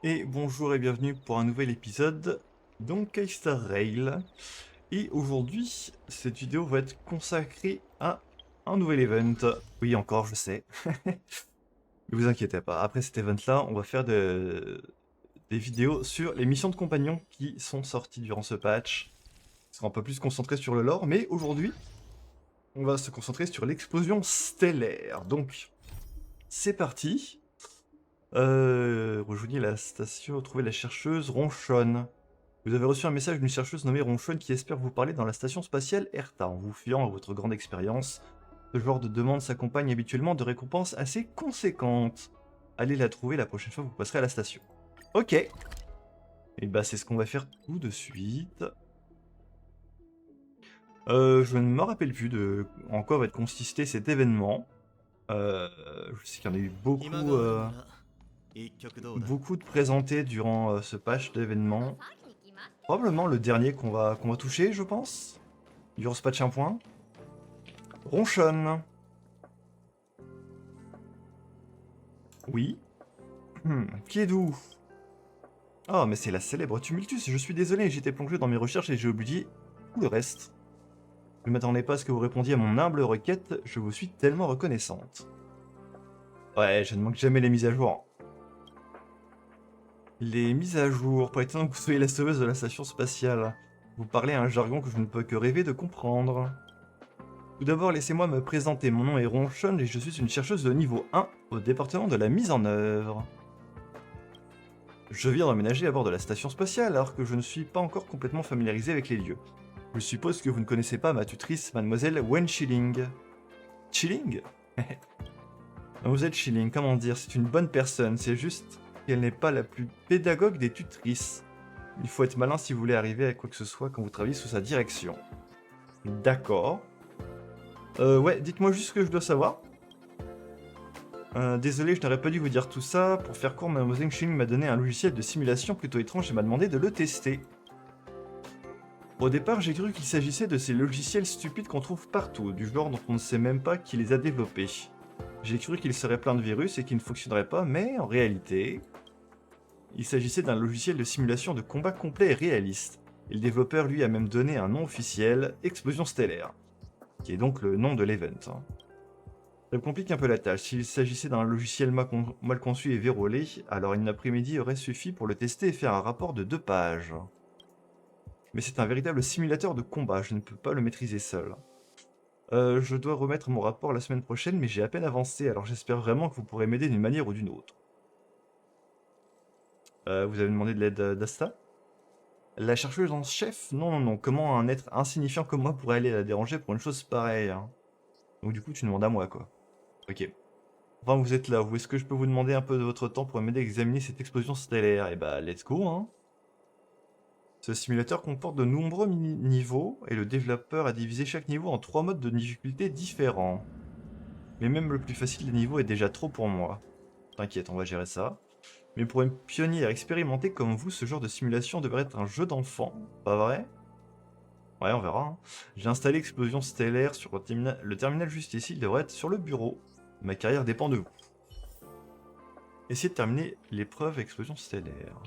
Et bonjour et bienvenue pour un nouvel épisode d'Honkai-Star Rail. Et aujourd'hui, cette vidéo va être consacrée à un nouvel event. Oui, encore, je sais. Ne vous inquiétez pas, après cet event-là, on va faire des vidéos sur les missions de compagnons qui sont sorties durant ce patch. On sera un peu plus concentré sur le lore, mais aujourd'hui, on va se concentrer sur l'explosion stellaire. Donc, c'est parti. Rejoignez la station, trouvez la chercheuse Ronchonne. Vous avez reçu un message d'une chercheuse nommée Ronchonne qui espère vous parler dans la station spatiale Erta. En vous fiant à votre grande expérience, ce genre de demande s'accompagne habituellement de récompenses assez conséquentes. Allez la trouver la prochaine fois que vous passerez à la station. Ok. Et bah c'est ce qu'on va faire tout de suite. Je ne me rappelle plus de en quoi va être consisté cet événement. Je sais qu'il y en a eu beaucoup de présentés durant ce patch d'événements. Probablement le dernier qu'on va toucher, je pense. Durant ce patch 1. Ronchonne. Oui. Qui êtes-vous? Oh, mais c'est la célèbre Tumultus. Je suis désolé, j'étais plongé dans mes recherches et j'ai oublié tout le reste. Je ne m'attendais pas à ce que vous répondiez à mon humble requête. Je vous suis tellement reconnaissante. Ouais, je ne manque jamais les mises à jour. Les mises à jour. Pas étonnant que vous soyez la sauveuse de la station spatiale. Vous parlez un jargon que je ne peux que rêver de comprendre. Tout d'abord, laissez-moi me présenter. Mon nom est Ronchonne et je suis une chercheuse de niveau 1 au département de la mise en œuvre. Je viens d'emménager à bord de la station spatiale alors que je ne suis pas encore complètement familiarisé avec les lieux. Je suppose que vous ne connaissez pas ma tutrice, mademoiselle Wen Chilling. Chilling? Mademoiselle Chilling, comment dire, c'est une bonne personne, c'est juste qu'elle n'est pas la plus pédagogue des tutrices. Il faut être malin si vous voulez arriver à quoi que ce soit quand vous travaillez sous sa direction. D'accord. Ouais, dites-moi juste ce que je dois savoir. Désolé, je n'aurais pas dû vous dire tout ça. Pour faire court, Mademoiselle Chilling m'a donné un logiciel de simulation plutôt étrange et m'a demandé de le tester. Au départ, j'ai cru qu'il s'agissait de ces logiciels stupides qu'on trouve partout, du genre dont on ne sait même pas qui les a développés. J'ai cru qu'il serait plein de virus et qu'il ne fonctionnerait pas, mais en réalité, il s'agissait d'un logiciel de simulation de combat complet et réaliste. Et le développeur lui a même donné un nom officiel, Explosion Stellaire, qui est donc le nom de l'event. Ça me complique un peu la tâche. S'il s'agissait d'un logiciel mal conçu et vérolé, alors une après-midi aurait suffi pour le tester et faire un rapport de 2 pages. Mais c'est un véritable simulateur de combat, je ne peux pas le maîtriser seul. Je dois remettre mon rapport la semaine prochaine, mais j'ai à peine avancé, alors j'espère vraiment que vous pourrez m'aider d'une manière ou d'une autre. Vous avez demandé de l'aide d'Asta? La chercheuse en chef? Non, non, non, comment un être insignifiant comme moi pourrait aller la déranger pour une chose pareille, hein? Donc du coup, tu demandes à moi, quoi. Ok. Enfin, vous êtes là, est-ce que je peux vous demander un peu de votre temps pour m'aider à examiner cette explosion stellaire? Et bah, let's go, hein. Ce simulateur comporte de nombreux niveaux, et le développeur a divisé chaque niveau en 3 modes de difficulté différents. Mais même le plus facile des niveaux est déjà trop pour moi. T'inquiète, on va gérer ça. Mais pour une pionnière expérimentée comme vous, ce genre de simulation devrait être un jeu d'enfant, pas vrai? Ouais, on verra, hein. J'ai installé Explosion Stellaire sur le terminal juste ici, il devrait être sur le bureau. Ma carrière dépend de vous. Essayez de terminer l'épreuve Explosion Stellaire.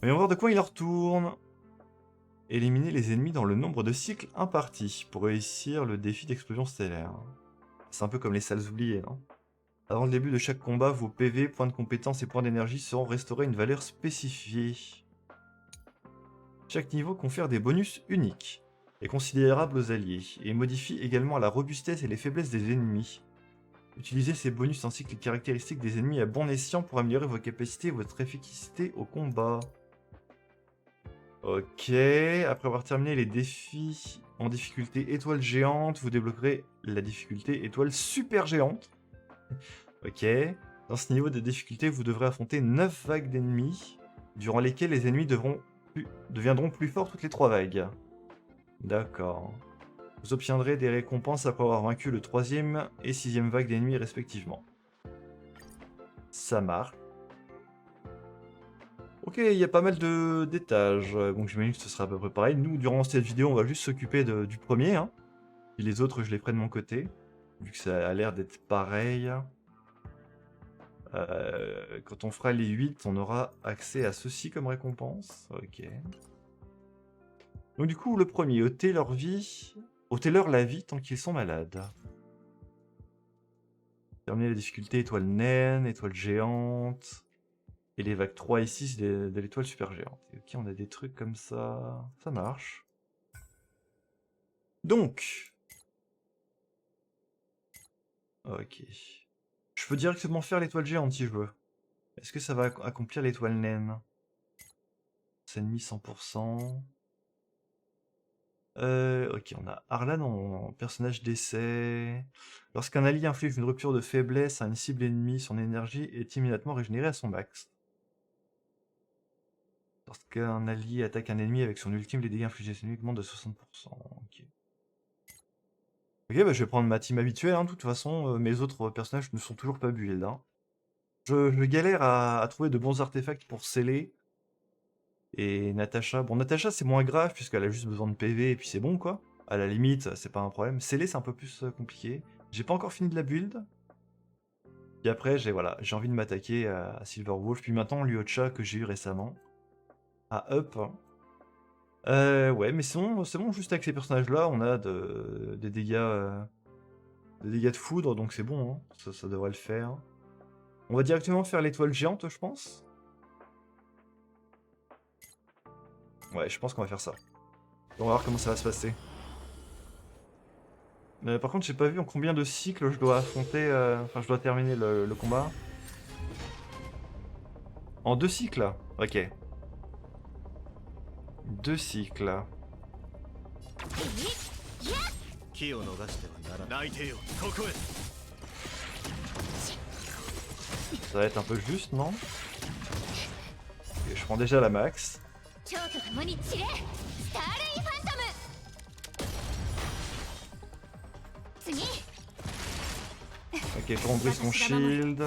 Voyons voir de quoi il en retourne. Éliminer les ennemis dans le nombre de cycles impartis pour réussir le défi d'Explosion Stellaire. C'est un peu comme les salles oubliées, non? Avant le début de chaque combat, vos PV, points de compétence et points d'énergie seront restaurés à une valeur spécifiée. Chaque niveau confère des bonus uniques et considérables aux alliés, et modifie également la robustesse et les faiblesses des ennemis. Utilisez ces bonus ainsi que les caractéristiques des ennemis à bon escient pour améliorer vos capacités et votre efficacité au combat. Ok, après avoir terminé les défis en difficulté étoile géante, vous débloquerez la difficulté étoile super géante. Ok, dans ce niveau de difficulté, vous devrez affronter 9 vagues d'ennemis, durant lesquelles les ennemis deviendront plus forts toutes les 3 vagues. D'accord. Vous obtiendrez des récompenses après avoir vaincu le 3e et 6e vague d'ennemis respectivement. Ça marche. Ok, il y a pas mal d'étages, donc j'imagine que ce sera à peu près pareil. Nous, durant cette vidéo, on va juste s'occuper du premier, hein. Et les autres, je les ferai de mon côté, vu que ça a l'air d'être pareil. Quand on fera les 8, on aura accès à ceci comme récompense. Ok. Donc du coup, le premier, ôtez-leur la vie tant qu'ils sont malades. Terminer la difficulté étoile naine, étoile géante. Et les vagues 3 et 6 de l'étoile super géante. Ok, on a des trucs comme ça. Ça marche. Donc. Ok. Je peux directement faire l'étoile géante si je veux. Est-ce que ça va accomplir l'étoile naine? C'est ennemi 100%. Ok, on a Arlan en personnage d'essai. Lorsqu'un allié inflige une rupture de faiblesse à une cible ennemie, son énergie est immédiatement régénérée à son max. Lorsqu'un allié attaque un ennemi avec son ultime, les dégâts infligés uniquement de 60%. Ok. Ok, bah je vais prendre ma team habituelle, hein. De toute façon, mes autres personnages ne sont toujours pas build, hein. Je galère à trouver de bons artefacts pour sceller. Et Natacha, bon Natacha c'est moins grave puisqu'elle a juste besoin de PV et puis c'est bon quoi. À la limite, c'est pas un problème. Sceller c'est un peu plus compliqué. J'ai pas encore fini de la build. Puis après j'ai envie de m'attaquer à Silverwolf. Puis maintenant Luocha que j'ai eu récemment. À Up. Ouais mais c'est bon juste avec ces personnages là on a des dégâts de foudre donc c'est bon hein. Ça devrait le faire. On va directement faire l'étoile géante je pense. Ouais je pense qu'on va faire ça. On va voir comment ça va se passer. Par contre, j'ai pas vu en combien de cycles je dois affronter. Enfin, je dois terminer le combat. En 2 cycles? Ok. 2 cycles. Ça va être un peu juste, non? Ok, je prends déjà la max. Ok, faut on brise son shield.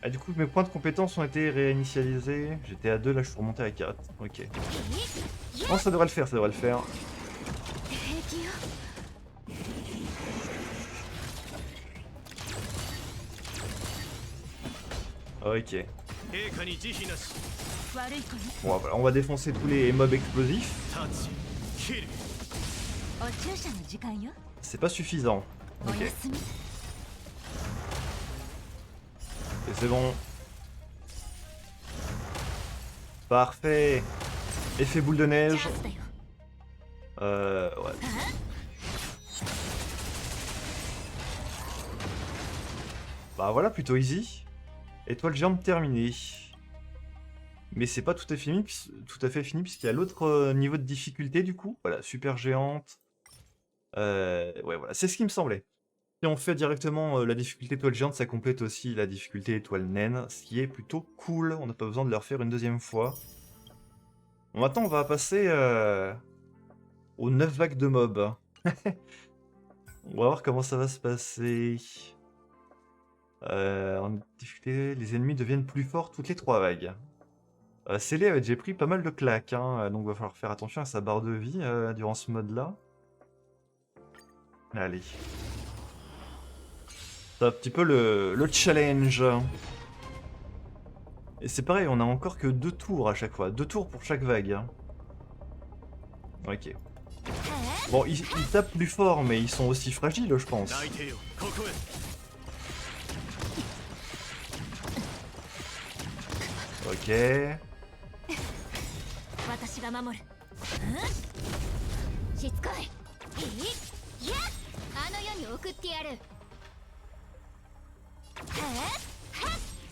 Ah, du coup, mes points de compétence ont été réinitialisés. J'étais à 2, là je suis remonté à 4. Ok. Bon, ça devrait le faire, ça devrait le faire. Ok. Bon, voilà, on va défoncer tous les mobs explosifs. C'est pas suffisant. Ok. Et c'est bon. Parfait. Effet boule de neige. Ouais. Bah voilà, plutôt easy. Étoile géante terminée. Mais c'est pas tout à fait fini puisqu'il y a l'autre niveau de difficulté du coup. Voilà, super géante. Ouais, voilà, c'est ce qui me semblait. Si on fait directement la difficulté étoile géante, ça complète aussi la difficulté étoile naine, ce qui est plutôt cool. On n'a pas besoin de le refaire une deuxième fois. Bon, maintenant, on va passer aux 9 vagues de mobs. On va voir comment ça va se passer. En difficulté, les ennemis deviennent plus forts toutes les 3 vagues. Célé avait déjà pris pas mal de claques, hein, donc va falloir faire attention à sa barre de vie durant ce mode-là. Allez. C'est un petit peu le challenge. Et c'est pareil, on a encore que 2 tours à chaque fois. 2 tours pour chaque vague. Hein. Ok. Bon, ils tapent plus fort, mais ils sont aussi fragiles, je pense. Ok.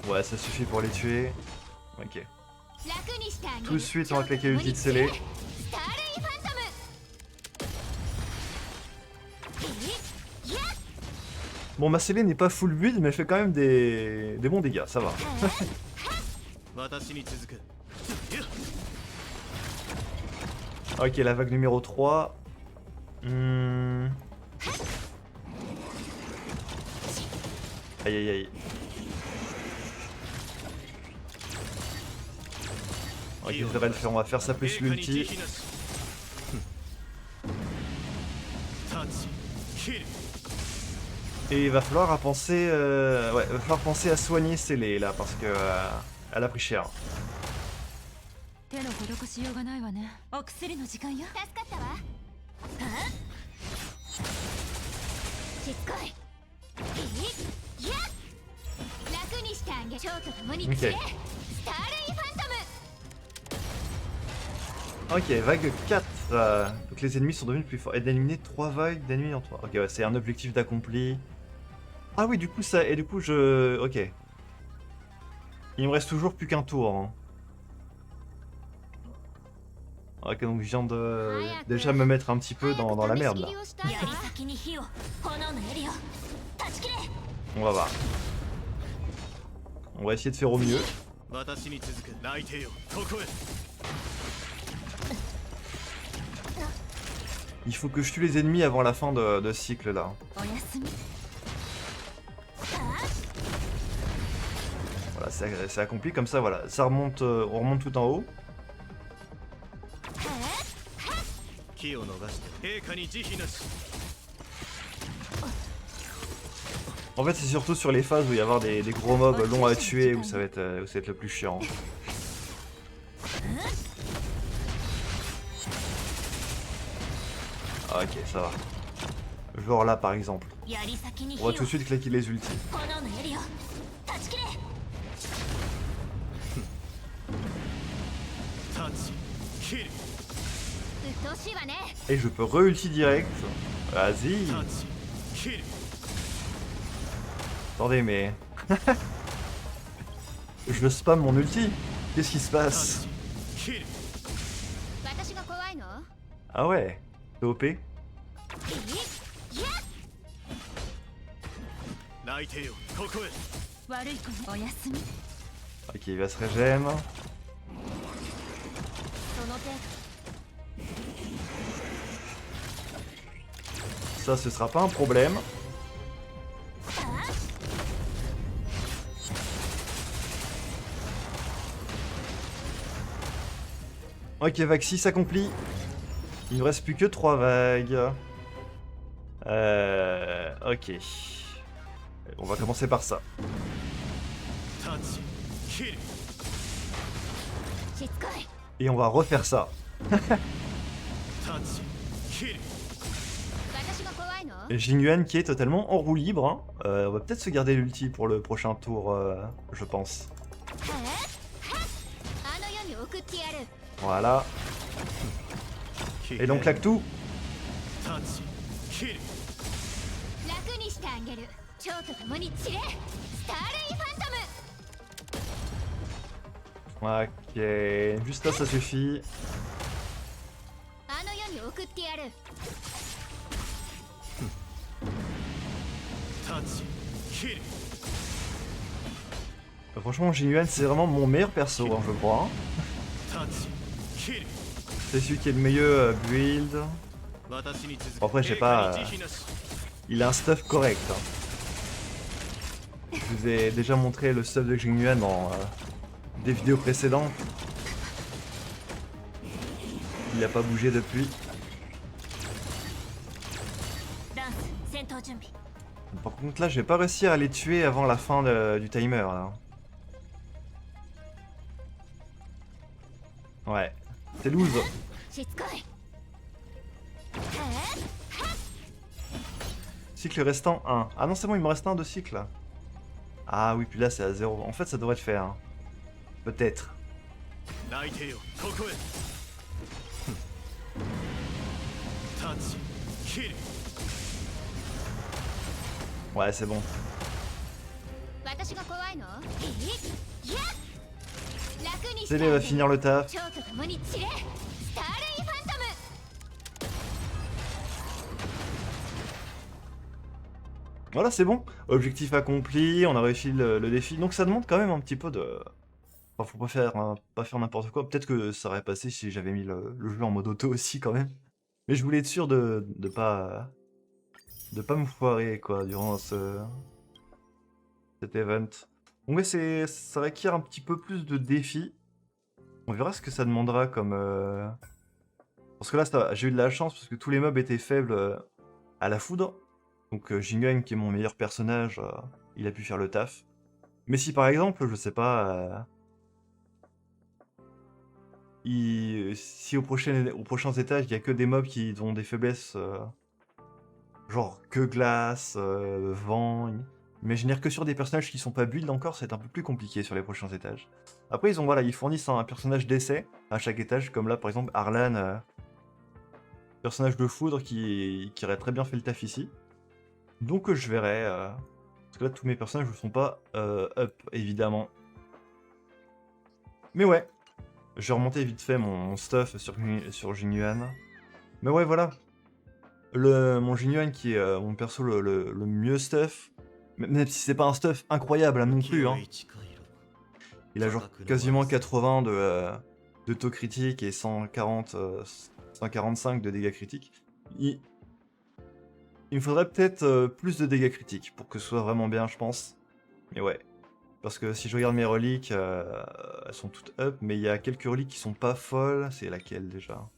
Ouais, ça suffit pour les tuer. Ok. Tout de suite, on va claquer l'ulti de scellé. Bon, ma scellé n'est pas full build, mais elle fait quand même des bons dégâts, ça va. Ok, la vague numéro 3. Aïe aïe aïe. Ok, ça devrait le faire, on va faire ça plus l'ulti. Et il va falloir penser, ouais, va falloir penser à soigner Célé là parce que elle a pris cher. 手の施しようがないわね。お薬の時間よ。助かったわ。しつこい。いや。楽にしてあげ。ショーと共に連れ。スターレイファントム。Ok, vague 4. Donc les ennemis sont devenus plus forts. Et d'éliminer 3 vagues d'ennemis en 3. Ok, ouais, c'est un objectif d'accompli. Ah oui, du coup, ça. Et du coup, je. Ok. Il me reste toujours plus qu'un tour. Hein. Ok, donc je viens de. Déjà me mettre un petit peu dans la merde là. On va voir. On va essayer de faire au mieux. Il faut que je tue les ennemis avant la fin de ce cycle là. Voilà, c'est accompli comme ça, voilà. Ça remonte, on remonte tout en haut. En fait, c'est surtout sur les phases où il va y avoir des gros mobs longs à tuer où ça va être le plus chiant. Ah, ok, ça va. Genre là par exemple. On va tout de suite claquer les ultis. Et je peux re-ulti direct. Vas-y. Attendez, mais... je spam mon ulti. Qu'est-ce qui se passe? Ah ouais, c'est OP. Ok, il va se régème. Ça, ce sera pas un problème. Ok, vague 6 accompli. Il ne reste plus que 3 vagues. Ok. On va commencer par ça. Et on va refaire ça. Et Jingyuan qui est totalement en roue libre. Hein. On va peut-être se garder l'ulti pour le prochain tour, je pense. Voilà. Et donc claque tout. Ok, juste là ça suffit. Franchement, Jingyuan c'est vraiment mon meilleur perso, hein, je crois. C'est celui qui est le meilleur build. Bon, après, j'ai pas. Il a un stuff correct. Hein. Je vous ai déjà montré le stuff de Jingyuan dans des vidéos précédentes. Il n'a pas bougé depuis. Par contre, là, je vais pas réussir à les tuer avant la fin du timer. Là. Ouais. C'est loose. Cycle restant 1. Ah non, c'est bon, il me reste un de cycle. Ah oui, puis là, c'est à 0. En fait, ça devrait le faire. Hein. Peut-être. Ouais, c'est bon. Célé va finir le taf. Voilà, c'est bon. Objectif accompli, on a réussi le défi. Donc ça demande quand même un petit peu de... Enfin, faut pas faire n'importe quoi. Peut-être que ça aurait passé si j'avais mis le jeu en mode auto aussi quand même. Mais je voulais être sûr de pas me foirer quoi durant cet event. Donc ouais, ça requiert un petit peu plus de défis. On verra ce que ça demandera comme... Parce que là, j'ai eu de la chance parce que tous les mobs étaient faibles à la foudre. Donc Jingyuan, qui est mon meilleur personnage, il a pu faire le taf. Mais si par exemple, je sais pas, si aux prochains étages, il y a que des mobs qui ont des faiblesses, genre que glace, vent, imaginaire que sur des personnages qui sont pas build encore, c'est un peu plus compliqué sur les prochains étages. Après, voilà, ils fournissent un personnage d'essai à chaque étage, comme là par exemple Arlan, personnage de foudre qui aurait très bien fait le taf ici. Donc je verrai, parce que là tous mes personnages ne sont pas up, évidemment. Mais ouais, je vais remonter vite fait mon stuff sur Jingyuan. Mais ouais, voilà. Mon Jingyuan qui est mon perso le mieux stuff, même si c'est pas un stuff incroyable non plus, hein. Il a genre quasiment 80 de taux critique et 145 de dégâts critiques. Il me faudrait peut-être plus de dégâts critiques pour que ce soit vraiment bien, je pense. Mais ouais. Parce que si je regarde mes reliques, elles sont toutes up, mais il y a quelques reliques qui sont pas folles. C'est laquelle déjà?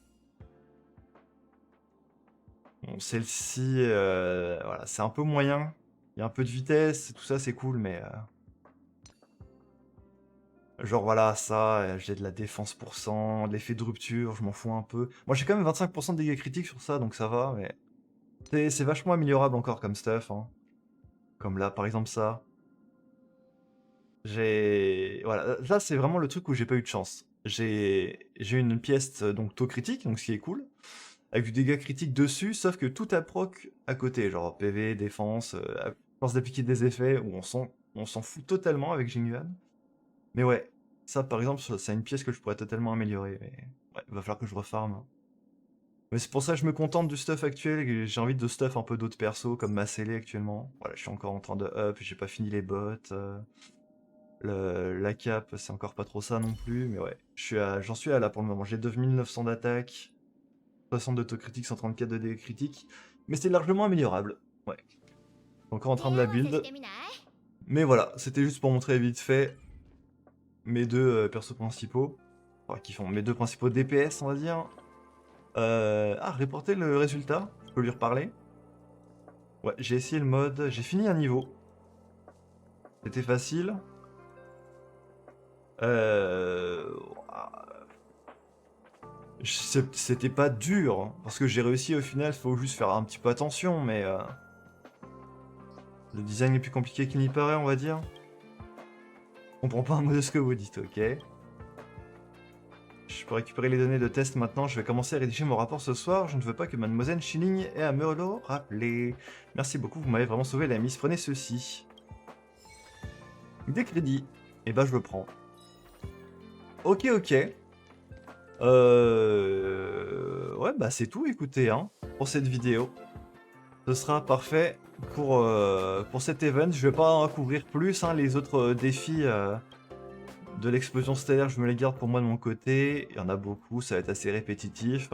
Bon, celle-ci, voilà, c'est un peu moyen. Il y a un peu de vitesse, et tout ça, c'est cool, mais... genre voilà, ça, j'ai de la défense pour cent, de l'effet de rupture, je m'en fous un peu. Moi j'ai quand même 25% de dégâts critiques sur ça, donc ça va, mais... c'est vachement améliorable encore comme stuff, hein. Comme là, par exemple ça. Voilà, là c'est vraiment le truc où j'ai pas eu de chance. J'ai une pièce, donc taux critique, donc ce qui est cool, avec du dégât critique dessus, sauf que tout a proc à côté, genre PV, défense, force d'appliquer des effets, où on s'en fout totalement avec Jingyuan. Mais ouais, ça par exemple, c'est une pièce que je pourrais totalement améliorer, mais ouais, va falloir que je refarme. Mais c'est pour ça que je me contente du stuff actuel, et que j'ai envie de stuff un peu d'autres persos, comme ma Célé actuellement. Voilà, je suis encore en train de up, j'ai pas fini les bots. La cap, c'est encore pas trop ça non plus, mais ouais, j'en suis à là pour le moment. J'ai 2900 d'attaque, 60 d'autocritique, 134 de dégâts critiques, mais c'est largement améliorable. Ouais. Encore en train de la build. Mais voilà, c'était juste pour montrer vite fait mes deux persos principaux. Enfin, qui font mes deux principaux DPS, on va dire. Reporter le résultat, je peux lui reparler. Ouais, j'ai essayé le mode, j'ai fini un niveau. C'était facile. C'était pas dur, hein, parce que j'ai réussi au final, faut juste faire un petit peu attention, mais le design est plus compliqué qu'il n'y paraît, on va dire. Je comprends pas un mot de ce que vous dites, ok. Je peux récupérer les données de test maintenant, je vais commencer à rédiger mon rapport ce soir, je ne veux pas que mademoiselle Schilling ait à me le rappeler. Merci beaucoup, vous m'avez vraiment sauvé la mise, prenez ceci. Des crédits, et bah je le prends. Ok, ok. Ouais, bah c'est tout, écoutez, hein, pour cette vidéo. Ce sera parfait pour cet event. Je vais pas en couvrir plus, hein, les autres défis de l'explosion stellaire, je me les garde pour moi de mon côté. Il y en a beaucoup, ça va être assez répétitif.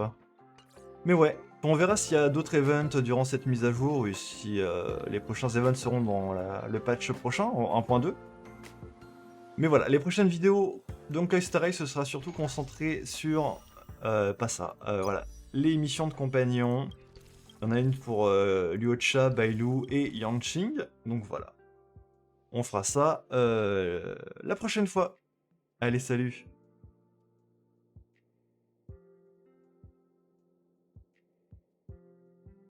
Mais ouais, on verra s'il y a d'autres events durant cette mise à jour, ou si les prochains events seront dans le patch prochain, en 1.2. Mais voilà, les prochaines vidéos d'Honkai Star Rail, ce sera surtout concentré sur... pas ça, voilà, les missions de compagnons. Il y en a une pour Luocha, Bailu et Yanqing. Donc voilà. On fera ça la prochaine fois. Allez, salut!